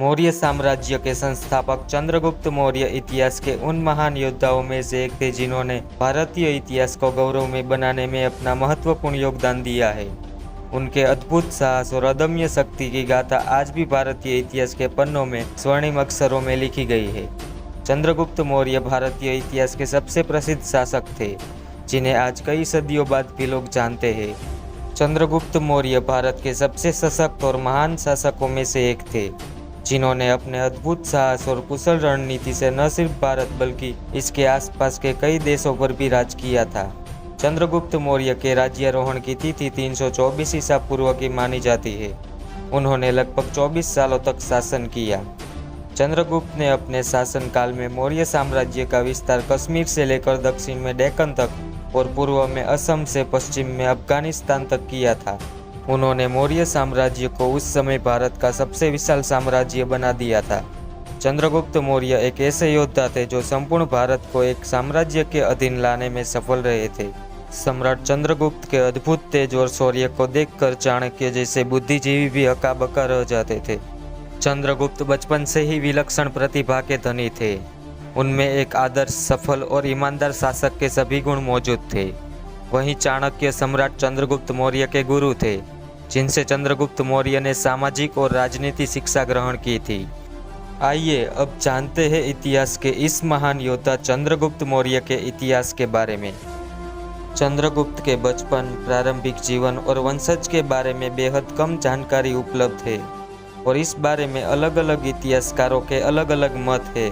मौर्य साम्राज्य के संस्थापक चंद्रगुप्त मौर्य इतिहास के उन महान योद्धाओं में से एक थे जिन्होंने भारतीय इतिहास को गौरवमय बनाने में अपना महत्वपूर्ण योगदान दिया है। उनके अद्भुत साहस और अदम्य शक्ति की गाथा आज भी भारतीय इतिहास के पन्नों में स्वर्णिम अक्षरों में लिखी गई है। चंद्रगुप्त मौर्य भारतीय इतिहास के सबसे प्रसिद्ध शासक थे, जिन्हें आज कई सदियों बाद भी लोग जानते हैं। चंद्रगुप्त मौर्य भारत के सबसे सशक्त और महान शासकों में से एक थे, जिन्होंने अपने अद्भुत साहस और कुशल रणनीति से न सिर्फ भारत बल्कि इसके आसपास के कई देशों पर भी राज किया था। चंद्रगुप्त मौर्य के राज्यारोहण की तिथि 324 ईसा पूर्व की मानी जाती है। उन्होंने लगभग 24 सालों तक शासन किया। चंद्रगुप्त ने अपने शासनकाल में मौर्य साम्राज्य का विस्तार कश्मीर से लेकर दक्षिण में डेक्कन तक और पूर्व में असम से पश्चिम में अफगानिस्तान तक किया था। उन्होंने मौर्य साम्राज्य को उस समय भारत का सबसे विशाल साम्राज्य बना दिया था। चंद्रगुप्त मौर्य एक ऐसे योद्धा थे जो संपूर्ण भारत को एक साम्राज्य के अधीन लाने में सफल रहे थे। सम्राट चंद्रगुप्त के अद्भुत तेज और शौर्य को देखकर चाणक्य जैसे बुद्धिजीवी भी हक्का बक्का रह जाते थे। चंद्रगुप्त बचपन से ही विलक्षण प्रतिभा के धनी थे। उनमें एक आदर्श, सफल और ईमानदार शासक के सभी गुण मौजूद थे। वहीं चाणक्य सम्राट चंद्रगुप्त मौर्य के गुरु थे, जिनसे चंद्रगुप्त मौर्य ने सामाजिक और राजनीति शिक्षा ग्रहण की थी। आइए अब जानते हैं इतिहास के इस महान योद्धा चंद्रगुप्त मौर्य के इतिहास के बारे में। चंद्रगुप्त के बचपन, प्रारंभिक जीवन और वंशज के बारे में बेहद कम जानकारी उपलब्ध है और इस बारे में अलग अलग इतिहासकारों के अलग अलग मत है।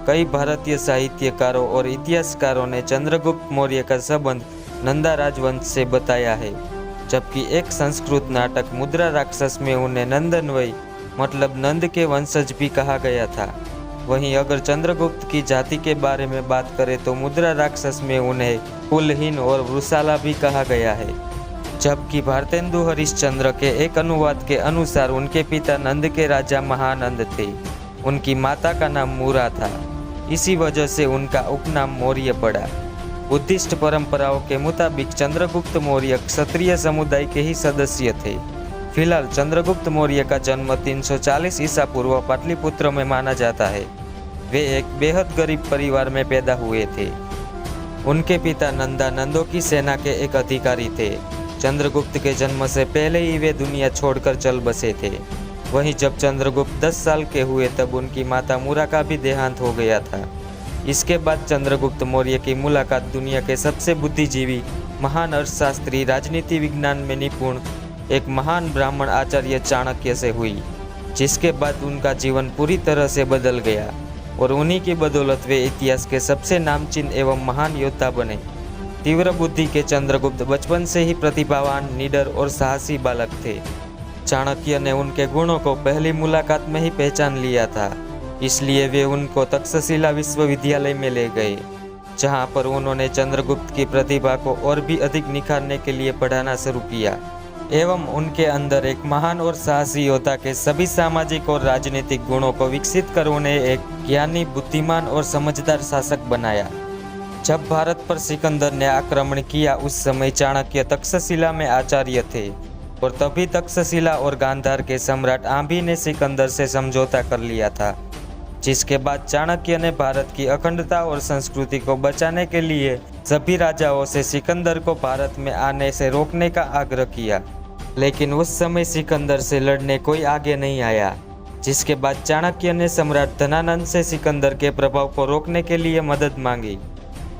कई भारतीय साहित्यकारों और इतिहासकारों ने चंद्रगुप्त मौर्य का संबंध नंदा राजवंश से बताया है, जबकि एक संस्कृत नाटक मुद्रा राक्षस में उन्हें नंदनवई मतलब नंद के वंशज भी कहा गया था। वहीं अगर चंद्रगुप्त की जाति के बारे में बात करें तो मुद्रा राक्षस में उन्हें कुलहीन और वृषाला भी कहा गया है, जबकि भारतेंदु हरिश्चंद्र के एक अनुवाद के अनुसार उनके पिता नंद के राजा महानंद थे। उनकी माता का नाम मूरा था, इसी वजह से उनका उपनाम मौर्य पड़ा। बुद्धिस्ट परंपराओं के मुताबिक चंद्रगुप्त मौर्य क्षत्रिय समुदाय के ही सदस्य थे। फिलहाल चंद्रगुप्त मौर्य का जन्म 340 ईसा पूर्व पाटलिपुत्र में माना जाता है। वे एक बेहद गरीब परिवार में पैदा हुए थे। उनके पिता नंदा नंदों की सेना के एक अधिकारी थे। चंद्रगुप्त के जन्म से पहले ही वे दुनिया छोड़कर चल बसे थे। वहीं जब चंद्रगुप्त 10 साल के हुए तब उनकी माता मूरा का भी देहांत हो गया था। इसके बाद चंद्रगुप्त मौर्य की मुलाकात दुनिया के सबसे बुद्धिजीवी, महान अर्थशास्त्री, राजनीति विज्ञान में निपुण एक महान ब्राह्मण आचार्य चाणक्य से हुई, जिसके बाद उनका जीवन पूरी तरह से बदल गया और उन्हीं की बदौलत वे इतिहास के सबसे नामचीन एवं महान योद्धा बने। तीव्र बुद्धि के चंद्रगुप्त बचपन से ही प्रतिभावान, निडर और साहसी बालक थे। चाणक्य ने उनके गुणों को पहली मुलाकात में ही पहचान लिया था, इसलिए वे उनको तक्षशिला विश्वविद्यालय में ले गए, जहां पर उन्होंने चंद्रगुप्त की प्रतिभा को और भी अधिक निखारने के लिए पढ़ाना शुरू किया एवं उनके अंदर एक महान और साहसी योद्धा के सभी सामाजिक और राजनीतिक गुणों को विकसित कर उन्हें एक ज्ञानी, बुद्धिमान और समझदार शासक बनाया। जब भारत पर सिकंदर ने आक्रमण किया उस समय चाणक्य तक्षशिला में आचार्य थे और तभी तक्षशिला और गांधार के सम्राट आंभी ने सिकंदर से समझौता कर लिया था, जिसके बाद चाणक्य ने भारत की अखंडता और संस्कृति को बचाने के लिए सभी राजाओं से सिकंदर को भारत में आने से रोकने का आग्रह किया, लेकिन उस समय सिकंदर से लड़ने कोई आगे नहीं आया। जिसके बाद चाणक्य ने सम्राट धनानंद से सिकंदर के प्रभाव को रोकने के लिए मदद मांगी,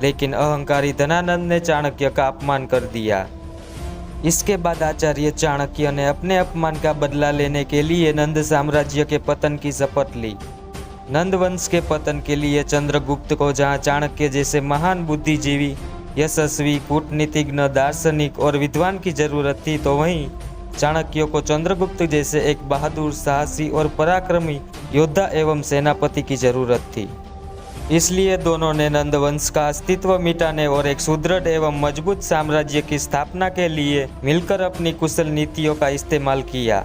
लेकिन अहंकारी धनानंद ने चाणक्य का अपमान कर दिया। इसके बाद आचार्य चाणक्य ने अपने अपमान का बदला लेने के लिए नंद साम्राज्य के पतन की शपथ ली। नंद वंश के पतन के लिए चंद्रगुप्त को जहां चाणक्य जैसे महान बुद्धिजीवी, यशस्वी, कूटनीतिज्ञ, दार्शनिक और विद्वान की जरूरत थी, तो वहीं चाणक्य को चंद्रगुप्त जैसे एक बहादुर, साहसी और पराक्रमी योद्धा एवं सेनापति की जरूरत थी। इसलिए दोनों ने नंद वंश का अस्तित्व मिटाने और एक सुदृढ़ एवं मजबूत साम्राज्य की स्थापना के लिए मिलकर अपनी कुशल नीतियों का इस्तेमाल किया।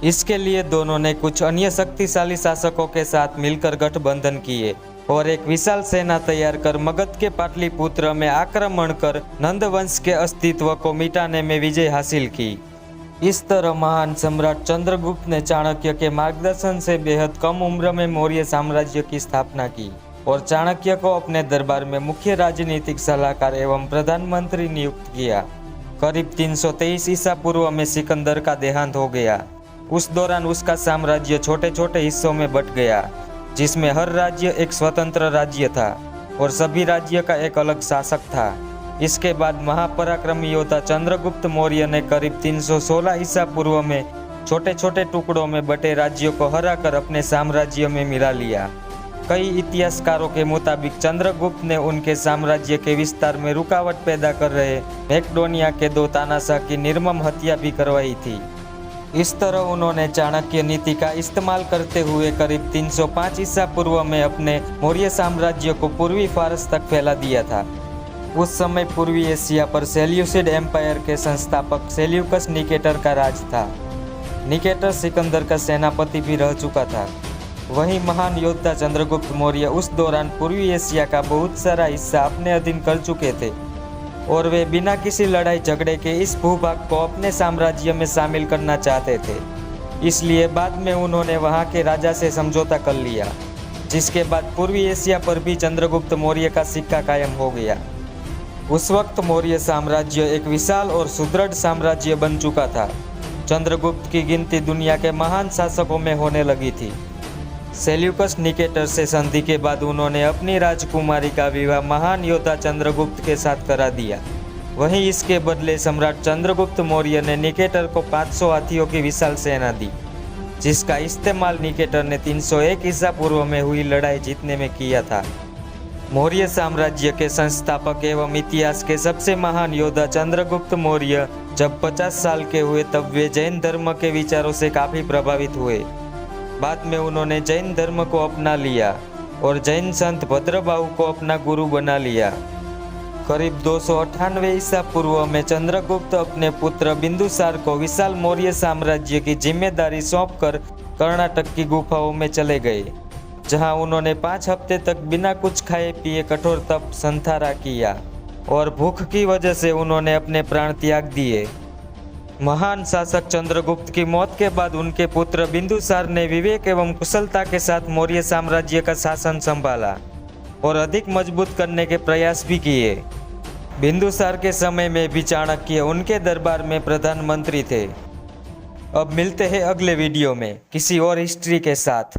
इसके लिए दोनों ने कुछ अन्य शक्तिशाली शासकों के साथ मिलकर गठबंधन किए और एक विशाल सेना तैयार कर मगध के पाटलिपुत्र में आक्रमण कर नंद वंश के अस्तित्व को मिटाने में विजय हासिल की। इस तरह महान सम्राट चंद्रगुप्त ने चाणक्य के मार्गदर्शन से बेहद कम उम्र में मौर्य साम्राज्य की स्थापना की और चाणक्य को अपने दरबार में मुख्य राजनीतिक सलाहकार एवं प्रधानमंत्री नियुक्त किया। करीब 323 ईसा पूर्व में सिकंदर का देहांत हो गया। उस दौरान उसका साम्राज्य छोटे छोटे हिस्सों में बंट गया, जिसमें हर राज्य एक स्वतंत्र राज्य था और सभी राज्य का एक अलग शासक था। इसके बाद महापराक्रमी योद्धा चंद्रगुप्त मौर्य ने करीब 316 ईसा पूर्व में छोटे छोटे टुकड़ों में बटे राज्यों को हराकर अपने साम्राज्य में मिला लिया। कई इतिहासकारों के मुताबिक चंद्रगुप्त ने उनके साम्राज्य के विस्तार में रुकावट पैदा कर रहे मैकेडोनिया के 2 तानाशाह की निर्मम हत्या भी करवाई थी। इस तरह उन्होंने चाणक्य नीति का इस्तेमाल करते हुए करीब 305 ईसा पूर्व में अपने मौर्य साम्राज्य को पूर्वी फारस तक फैला दिया था। उस समय पूर्वी एशिया पर सेल्यूसिड एम्पायर के संस्थापक सेल्यूकस निकेटर का राज था। निकेटर सिकंदर का सेनापति भी रह चुका था। वहीं महान योद्धा चंद्रगुप्त मौर्य उस दौरान पूर्वी एशिया का बहुत सारा हिस्सा अपने अधीन कर चुके थे और वे बिना किसी लड़ाई झगड़े के इस भूभाग को अपने साम्राज्य में शामिल करना चाहते थे। इसलिए बाद में उन्होंने वहां के राजा से समझौता कर लिया, जिसके बाद पूर्वी एशिया पर भी चंद्रगुप्त मौर्य का सिक्का कायम हो गया। उस वक्त मौर्य साम्राज्य एक विशाल और सुदृढ़ साम्राज्य बन चुका था। चंद्रगुप्त की गिनती दुनिया के महान शासकों में होने लगी थी। सेल्यूकस निकेटर से संधि के बाद उन्होंने अपनी राजकुमारी का विवाह महान योद्धा चंद्रगुप्त के साथ करा दिया। वहीं इसके बदले सम्राट चंद्रगुप्त मौर्य ने निकेटर को 500 हाथियों की विशाल सेना दी, जिसका इस्तेमाल निकेटर ने 301 ईसा पूर्व में हुई लड़ाई जीतने में किया था। मौर्य साम्राज्य के संस्थापक एवं इतिहास के सबसे महान योद्धा चंद्रगुप्त मौर्य जब 50 साल के हुए तब वे जैन धर्म के विचारों से काफी प्रभावित हुए। बाद में उन्होंने जैन धर्म को अपना लिया और जैन संत भद्रबाहु को अपना गुरु बना लिया। करीब 298 ईसा पूर्व में चंद्रगुप्त अपने पुत्र बिंदुसार को विशाल मौर्य साम्राज्य की जिम्मेदारी सौंपकर कर्नाटक की गुफाओं में चले गए, जहां उन्होंने 5 हफ्ते तक बिना कुछ खाए पिए कठोर तप संथारा किया और भूख की वजह से उन्होंने अपने प्राण त्याग दिए। महान शासक चंद्रगुप्त की मौत के बाद उनके पुत्र बिंदुसार ने विवेक एवं कुशलता के साथ मौर्य साम्राज्य का शासन संभाला और अधिक मजबूत करने के प्रयास भी किए। बिंदुसार के समय में भी चाणक्य उनके दरबार में प्रधानमंत्री थे। अब मिलते हैं अगले वीडियो में किसी और हिस्ट्री के साथ।